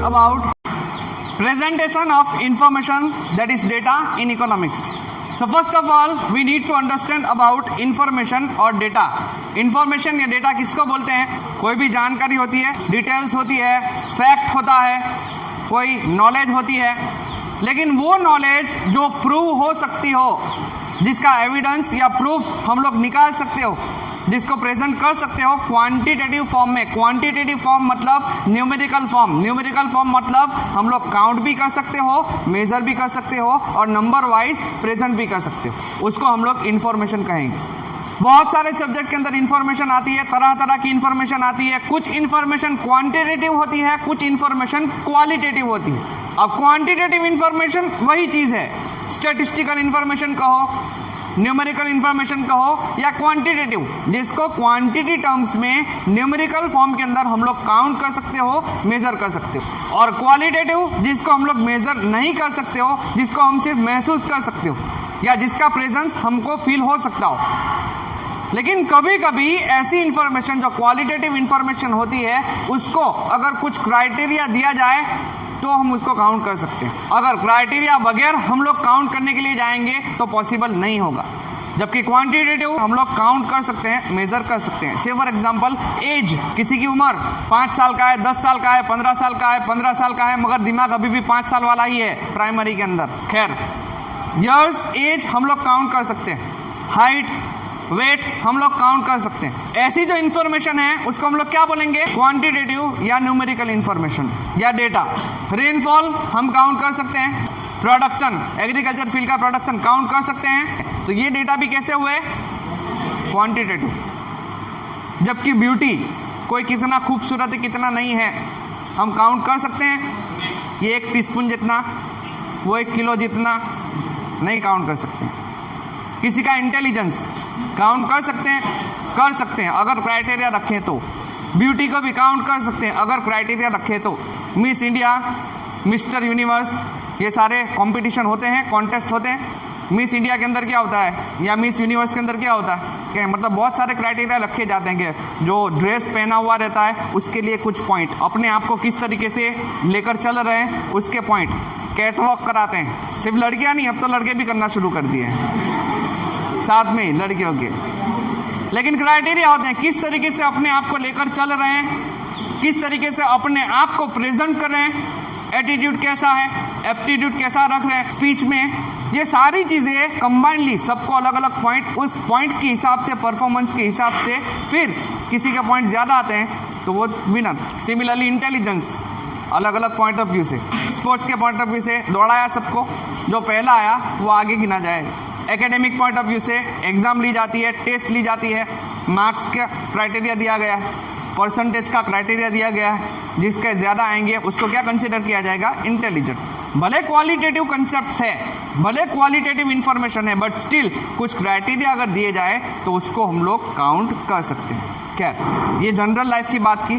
about presentation of information, that is data, in economics. So first of all we need to understand about information और data. Information या data किसको बोलते हैं? कोई भी जानकारी होती है, डिटेल्स होती है, फैक्ट होता है, कोई नॉलेज होती है, लेकिन वो नॉलेज जो प्रूव हो सकती हो, जिसका एविडेंस या प्रूफ हम लोग निकाल सकते हो, जिसको प्रेजेंट कर सकते हो क्वांटिटेटिव फॉर्म में. क्वांटिटेटिव फॉर्म मतलब न्यूमेरिकल फॉर्म. न्यूमेरिकल फॉर्म मतलब हम लोग काउंट भी कर सकते हो, मेजर भी कर सकते हो और नंबर वाइज प्रेजेंट भी कर सकते हो. उसको हम लोग इंफॉर्मेशन कहेंगे. बहुत सारे सब्जेक्ट के अंदर इंफॉर्मेशन आती है, तरह तरह की इंफॉर्मेशन आती है. कुछ इंफॉर्मेशन क्वांटिटेटिव होती है, कुछ इंफॉर्मेशन क्वालिटेटिव होती है. अब क्वांटिटेटिव इंफॉर्मेशन वही चीज़ है, स्टैटिस्टिकल इंफॉर्मेशन कहो, न्यूमेरिकल इंफॉर्मेशन कहो या क्वांटिटेटिव, जिसको क्वांटिटी टर्म्स में न्यूमेरिकल फॉर्म के अंदर हम लोग काउंट कर सकते हो, मेजर कर सकते हो. और क्वालिटेटिव जिसको हम लोग मेजर नहीं कर सकते हो, जिसको हम सिर्फ महसूस कर सकते हो या जिसका प्रेजेंस हमको फील हो सकता हो. लेकिन कभी कभी ऐसी इंफॉर्मेशन जो क्वालिटेटिव इंफॉर्मेशन होती है, उसको अगर कुछ क्राइटेरिया दिया जाए तो हम उसको काउंट कर सकते हैं. अगर क्राइटेरिया बगैर हम लोग काउंट करने के लिए जाएंगे तो पॉसिबल नहीं होगा. जबकि क्वांटिटेटिव हम लोग काउंट कर सकते हैं, मेजर कर सकते हैं. से फॉर एग्जांपल एज, किसी की उम्र 5 साल का है, 10 साल का है, 15 साल का है, 15 साल का है, मगर दिमाग अभी भी 5 साल वाला ही है प्राइमरी के अंदर. खैर, ईयर्स, एज हम लोग काउंट कर सकते हैं. हाइट, वेट हम लोग काउंट कर सकते हैं. ऐसी जो इंफॉर्मेशन है उसको हम लोग क्या बोलेंगे? क्वांटिटेटिव या न्यूमेरिकल इंफॉर्मेशन या डेटा. रेनफॉल हम काउंट कर सकते हैं. प्रोडक्शन, एग्रीकल्चर फील्ड का प्रोडक्शन काउंट कर सकते हैं. तो ये डेटा भी कैसे हुए? क्वांटिटेटिव. जबकि ब्यूटी, कोई कितना खूबसूरत है कितना नहीं है, हम काउंट कर सकते हैं. ये 1 टीस्पून जितना, वो 1 किलो जितना नहीं काउंट कर सकते. किसी का इंटेलिजेंस काउंट कर सकते हैं अगर क्राइटेरिया रखें तो. ब्यूटी को भी काउंट कर सकते हैं अगर क्राइटेरिया रखें तो. मिस इंडिया, मिस्टर यूनिवर्स, ये सारे कंपटीशन होते हैं, कॉन्टेस्ट होते हैं. मिस इंडिया के अंदर क्या होता है या मिस यूनिवर्स के अंदर क्या होता है? क्या मतलब बहुत सारे क्राइटेरिया रखे जाते हैं कि जो ड्रेस पहना हुआ रहता है उसके लिए कुछ पॉइंट, अपने आप को किस तरीके से लेकर चल रहे हैं उसके पॉइंट, कैटवॉक कराते हैं. सिर्फ लड़कियाँ नहीं, अब तो लड़के भी करना शुरू कर दिए हैं साथ में लड़कियों के. लेकिन क्राइटेरिया होते हैं किस तरीके से अपने आप को लेकर चल रहे हैं, किस तरीके से अपने आप को प्रेजेंट कर रहे हैं, एटीट्यूड कैसा है, एप्टीट्यूड कैसा रख रहे हैं स्पीच में. ये सारी चीज़ें कंबाइनली सबको अलग अलग पॉइंट, उस पॉइंट के हिसाब से, परफॉर्मेंस के हिसाब से, फिर किसी के पॉइंट ज़्यादा आते हैं तो वो विनर. सिमिलरली इंटेलिजेंस, अलग अलग पॉइंट ऑफ व्यू से, स्पोर्ट्स के पॉइंट ऑफ व्यू से दौड़ाया सबको, जो पहला आया वो आगे गिना जाए. एकेडमिक पॉइंट ऑफ व्यू से एग्ज़ाम ली जाती है, टेस्ट ली जाती है, मार्क्स का क्राइटेरिया दिया गया है, परसेंटेज का क्राइटेरिया दिया गया है. जिसके ज़्यादा आएंगे उसको क्या कंसिडर किया जाएगा? इंटेलिजेंट. भले क्वालिटेटिव कंसेप्ट है, भले क्वालिटेटिव इंफॉर्मेशन है, बट स्टिल कुछ क्राइटेरिया अगर दिए जाए तो उसको हम लोग काउंट कर सकते हैं. खैर, ये जनरल लाइफ की बात की,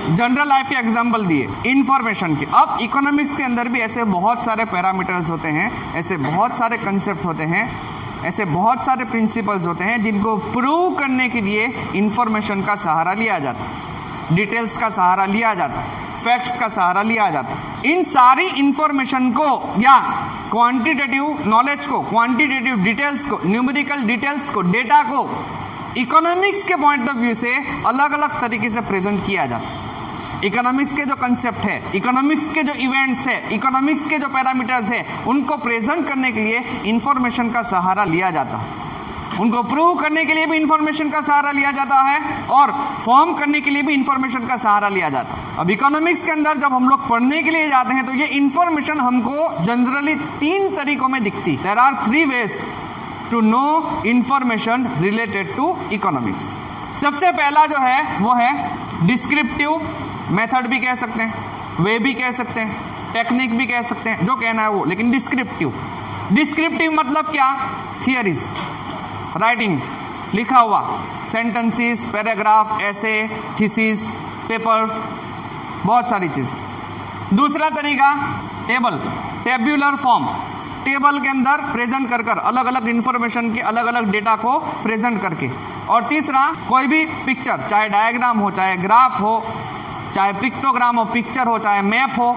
जनरल लाइफ के एग्जाम्पल दिए इंफॉर्मेशन के. अब इकोनॉमिक्स के अंदर भी ऐसे बहुत सारे पैरामीटर्स होते हैं, ऐसे बहुत सारे कंसेप्ट होते हैं, ऐसे बहुत सारे प्रिंसिपल्स होते हैं जिनको प्रूव करने के लिए इंफॉर्मेशन का सहारा लिया जाता है, डिटेल्स का सहारा लिया जाता है, फैक्ट्स का सहारा लिया जाता है. इन सारी इंफॉर्मेशन को या क्वांटिटेटिव नॉलेज को, क्वांटिटेटिव डिटेल्स को, न्यूमेरिकल डिटेल्स को, डेटा को इकोनॉमिक्स के पॉइंट ऑफ व्यू से अलग अलग तरीके से प्रेजेंट किया जाता है. इकोनॉमिक्स के जो कंसेप्ट है, इकोनॉमिक्स के जो इवेंट्स है, इकोनॉमिक्स के जो पैरामीटर्स है, उनको प्रेजेंट करने के लिए इंफॉर्मेशन का सहारा लिया जाता है. उनको प्रूव करने के लिए भी इंफॉर्मेशन का सहारा लिया जाता है और फॉर्म करने के लिए भी इंफॉर्मेशन का सहारा लिया जाता है. अब इकोनॉमिक्स के अंदर जब हम लोग पढ़ने के लिए जाते हैं तो ये इंफॉर्मेशन हमको जनरली 3 तरीकों में दिखती. There are 3 ways to know information related to economics. सबसे पहला जो है वो है डिस्क्रिप्टिव मेथड भी कह सकते हैं, वे भी कह सकते हैं, टेक्निक भी कह सकते हैं, जो कहना है वो. लेकिन डिस्क्रिप्टिव मतलब क्या? थियरीज, राइटिंग, लिखा हुआ, सेंटेंसेस, पैराग्राफ, ऐसे, थीसिस, पेपर, बहुत सारी चीज़. दूसरा तरीका टेबल, टेब्यूलर फॉर्म, टेबल के अंदर प्रेजेंट कर अलग अलग इंफॉर्मेशन के अलग अलग डेटा को प्रेजेंट करके. और तीसरा कोई भी पिक्चर, चाहे डायग्राम हो, चाहे ग्राफ हो, चाहे पिक्टोग्राम हो, पिक्चर हो, चाहे मैप हो।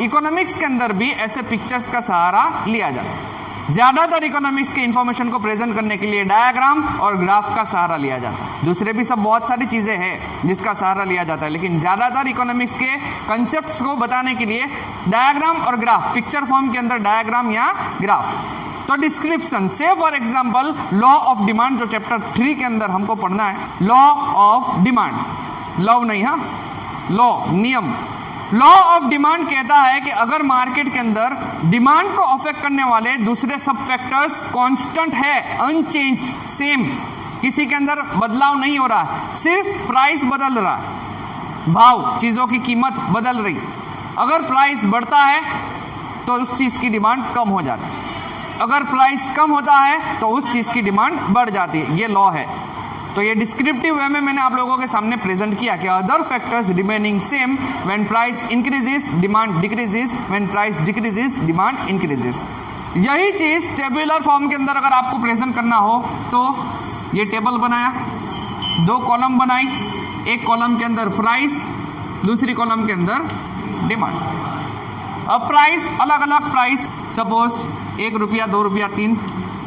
इकोनॉमिक्स के अंदर भी ऐसे पिक्चर्स का सहारा लिया जाता है। ज्यादातर इकोनॉमिक्स के इंफॉर्मेशन को प्रेजेंट करने के लिए डायग्राम और ग्राफ का सहारा लिया जाता है। दूसरे भी सब बहुत सारी चीजें हैं जिसका सहारा लिया जाता है, लेकिन ज्यादातर इकोनॉमिक्स के कंसेप्ट्स को बताने के लिए डायग्राम और ग्राफ, पिक्चर फॉर्म के अंदर डायग्राम या ग्राफ। तो डिस्क्रिप्शन से for example law of demand, जो चैप्टर 3 के अंदर हमको पढ़ना है, लॉ ऑफ डिमांड, लॉ नहीं, हाँ, लॉ, नियम। लॉ ऑफ डिमांड कहता है कि अगर मार्केट के अंदर डिमांड को अफेक्ट करने वाले दूसरे सब फैक्टर्स कांस्टेंट है, अनचेंज्ड, सेम, किसी के अंदर बदलाव नहीं हो रहा, सिर्फ प्राइस बदल रहा, भाव, चीजों की कीमत बदल रही, अगर प्राइस बढ़ता है तो उस चीज की डिमांड कम हो जाती है, अगर प्राइस कम होता है तो उस चीज की डिमांड बढ़ जाती है, ये लॉ है। तो ये डिस्क्रिप्टिव वे में मैंने आप लोगों के सामने प्रेजेंट किया कि other factors remaining same, when price increases demand decreases, when price decreases demand increases. यही चीज टेबुलर फॉर्म के अंदर अगर आपको प्रेजेंट करना हो तो ये टेबल बनाया, 2 कॉलम बनाई, एक कॉलम के अंदर प्राइस, दूसरी कॉलम के अंदर डिमांड। अब प्राइस, अलग अलग प्राइस, सपोज 1 रुपया, 2 रुपया, 3,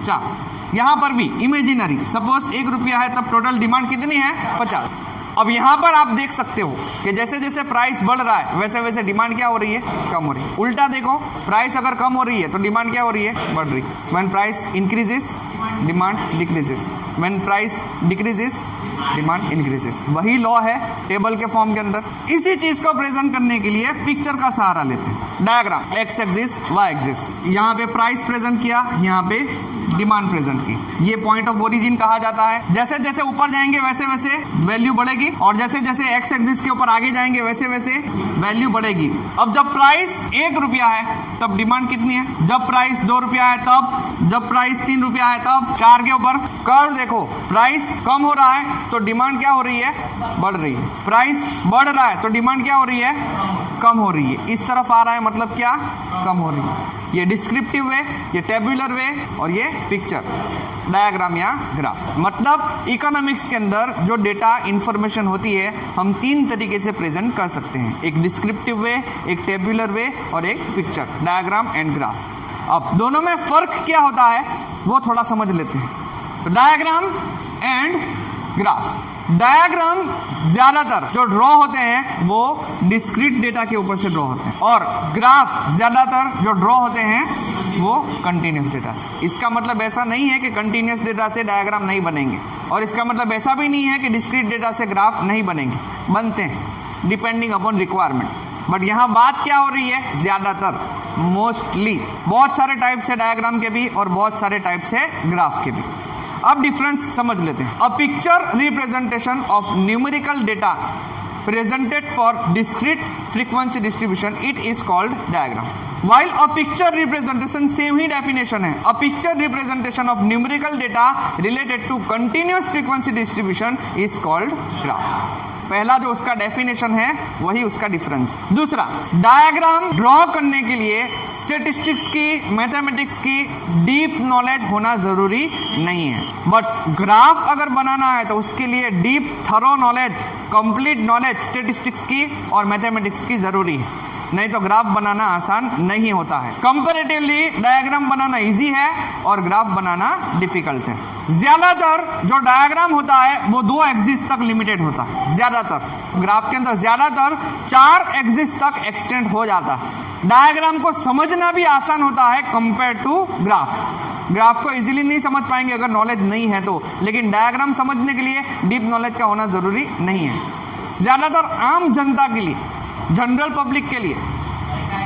4, यहां पर भी इमेजिनरी, सपोज 1 रुपया है तब टोटल डिमांड कितनी है, 50। अब यहां पर आप देख सकते हो कि जैसे जैसे प्राइस बढ़ रहा है वैसे वैसे डिमांड क्या हो रही है, कम हो रही है। उल्टा देखो, प्राइस अगर कम हो रही है तो डिमांड क्या हो रही है, बढ़ रही है। When price increases demand decreases, when price decreases demand increases. वही लॉ है टेबल के फॉर्म के अंदर। इसी चीज को प्रेजेंट करने के लिए पिक्चर का सहारा लेते हैं, diagram, X axis, Y axis. यहाँ पे प्राइस प्रेजेंट किया, यहाँ पे डिमांड प्रेजेंट की, ये पॉइंट ऑफ ओरिजिन कहा जाता है। जैसे जैसे ऊपर जाएंगे वैसे वैसे वैल्यू बढ़ेगी, और जैसे जैसे एक्स एक्सिस के ऊपर आगे जाएंगे वैसे वैसे वैल्यू बढ़ेगी। अब जब प्राइस 1 रुपया है तब डिमांड कितनी है, जब प्राइस 2 रुपया है तब, जब प्राइस 3 रुपया है तब। 4 के ऊपर कर्व देखो, प्राइस कम हो रहा है तो डिमांड क्या हो रही है, बढ़ रही है, प्राइस बढ़ रहा है तो डिमांड क्या हो रही है, कम हो रही है। इस तरफ आ रहा है मतलब क्या, कम हो रही है। ये डिस्क्रिप्टिव वे, ये टेबुलर वे, और ये पिक्चर, डायग्राम या ग्राफ। मतलब इकोनॉमिक्स के अंदर जो डेटा इंफॉर्मेशन होती है हम 3 तरीके से प्रेजेंट कर सकते हैं, एक डिस्क्रिप्टिव वे, एक टेबुलर वे और एक पिक्चर, डायग्राम एंड ग्राफ। अब दोनों में फर्क क्या होता है वो थोड़ा समझ लेते हैं। तो डायग्राम एंड ग्राफ, डायग्राम ज्यादातर जो ड्रॉ होते हैं वो डिस्क्रीट डेटा के ऊपर से ड्रॉ होते हैं, और ग्राफ ज्यादातर जो ड्रॉ होते हैं वो कंटिन्यूस डेटा से। इसका मतलब ऐसा नहीं है कि कंटिन्यूस डेटा से डायग्राम नहीं बनेंगे, और इसका मतलब ऐसा भी नहीं है कि डिस्क्रीट डेटा से ग्राफ नहीं बनेंगे, बनते हैं डिपेंडिंग अपॉन रिक्वायरमेंट। बट यहाँ बात क्या हो रही है, ज्यादातर, मोस्टली, बहुत सारे टाइप से डायग्राम के भी और बहुत सारे टाइप से ग्राफ के भी। अब डिफरेंस समझ लेते हैं। A picture representation of numerical data presented for discrete frequency distribution, it is called diagram. While a picture representation, same he definition है, a picture representation of numerical data related to continuous frequency distribution is called graph। पहला जो उसका definition है वही उसका difference. दूसरा, diagram draw करने के लिए स्टैटिस्टिक्स की, मैथमेटिक्स की डीप नॉलेज होना जरूरी नहीं है, बट ग्राफ अगर बनाना है तो उसके लिए deep thorough knowledge, complete knowledge statistics की और मैथमेटिक्स की जरूरी है, नहीं तो ग्राफ बनाना आसान नहीं होता है। कंपैरेटिवली डायग्राम बनाना इजी है और ग्राफ बनाना डिफिकल्ट है। ज्यादातर जो डायग्राम होता है वो 2 एक्सिस तक लिमिटेड होता है, ज्यादातर ग्राफ के अंदर ज्यादातर 4 एक्सिस तक एक्सटेंड हो जाता है। डायग्राम को समझना भी आसान होता है कंपेयर टू ग्राफ। ग्राफ को इजीली नहीं समझ पाएंगे अगर नॉलेज नहीं है तो, लेकिन डायग्राम समझने के लिए डीप नॉलेज का होना जरूरी नहीं है। ज्यादातर आम जनता के लिए, जनरल पब्लिक के लिए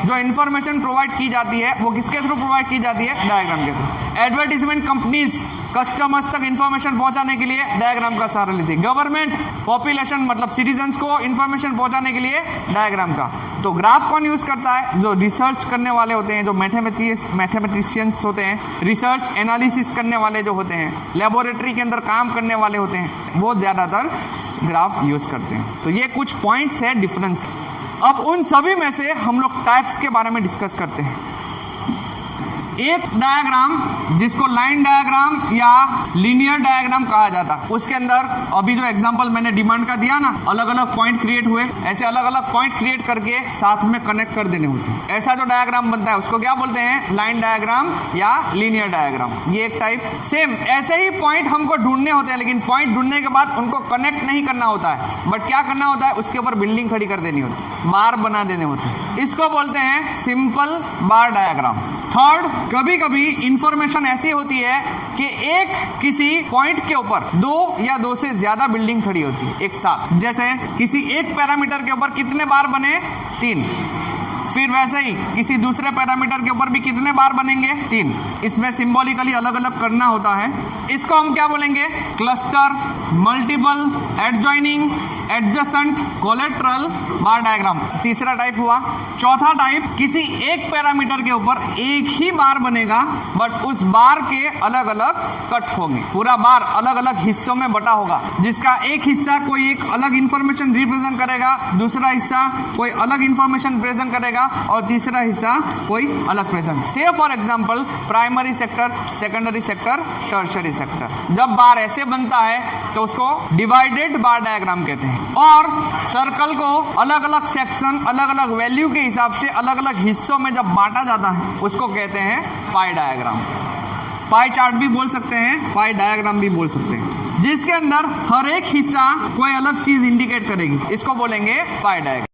जो इन्फॉर्मेशन प्रोवाइड की जाती है वो किसके थ्रू प्रोवाइड की जाती है, डायग्राम के थ्रू। एडवर्टीजमेंट कंपनीज कस्टमर्स तक इन्फॉर्मेशन पहुंचाने के लिए डायग्राम का सहारा लेती है। गवर्नमेंट पॉपुलेशन मतलब सिटीजन्स को इन्फॉर्मेशन पहुंचाने के लिए डायग्राम का। तो ग्राफ कौन यूज करता है, जो रिसर्च करने वाले होते हैं, जो मैथमेटिशियंस होते हैं, रिसर्च एनालिसिस करने वाले जो होते हैं, लेबोरेटरी के अंदर काम करने वाले होते हैं, वो ज्यादातर ग्राफ यूज करते हैं। तो ये कुछ पॉइंट्स है डिफरेंस। अब उन सभी में से हम लोग टाइप्स के बारे में डिस्कस करते हैं। एक डायग्राम जिसको लाइन डायग्राम या लीनियर डायग्राम कहा जाता है। उसके अंदर अभी जो एग्जांपल मैंने डिमांड का दिया ना, अलग अलग पॉइंट क्रिएट हुए, ऐसे अलग अलग पॉइंट क्रिएट करके साथ में कनेक्ट कर देने होते हैं। ऐसा जो डायग्राम बनता है उसको क्या बोलते हैं, लाइन डायग्राम या लीनियर डायग्राम। ये एक टाइप। सेम ऐसे ही पॉइंट हमको ढूंढने होते हैं, लेकिन पॉइंट ढूंढने के बाद उनको कनेक्ट नहीं करना होता है, बट क्या करना होता है, उसके ऊपर बिल्डिंग खड़ी कर देनी होती है, बार बना देने होते हैं। इसको बोलते हैं सिंपल बार डायग्राम। थर्ड, कभी कभी इंफॉर्मेशन ऐसी होती है कि एक किसी पॉइंट के ऊपर दो या दो से ज्यादा बिल्डिंग खड़ी होती है एक साथ। जैसे किसी एक पैरामीटर के ऊपर कितने बार बने, 3। फिर वैसे ही किसी दूसरे पैरामीटर के ऊपर भी कितने बार बनेंगे, 3। इसमें सिंबॉलिकली अलग अलग करना होता है। इसको हम क्या बोलेंगे, cluster, multiple, adjoining, adjacent, collateral bar diagram. तीसरा टाइप हुआ। चौथा टाइप, किसी एक पैरामीटर के ऊपर एक ही बार बनेगा, बट उस बार के अलग अलग कट होंगे। पूरा बार अलग अलग हिस्सों में बटा होगा, जिसका एक हिस्सा कोई एक अलग इंफॉर्मेशन रिप्रेजेंट करेगा, दूसरा हिस्सा कोई अलग इंफॉर्मेशन प्रेजेंट करेगा, और तीसरा हिस्सा कोई अलग प्रेजेंट। से for example primary sector, secondary sector, tertiary sector. जब बार ऐसे बनता है तो उसको डिवाइडेड बार डायग्राम कहते हैं। और सर्कल को अलग अलग सेक्शन, अलग अलग वैल्यू के हिसाब से अलग अलग हिस्सों में जब बांटा जाता है उसको कहते हैं पाई डायग्राम। पाई चार्ट भी बोल सकते हैं, पाई डायग्राम भी बोल सकते हैं, जिसके अंदर हर एक हिस्सा कोई अलग चीज इंडिकेट करेगी। इसको बोलेंगे पाई डायग्राम।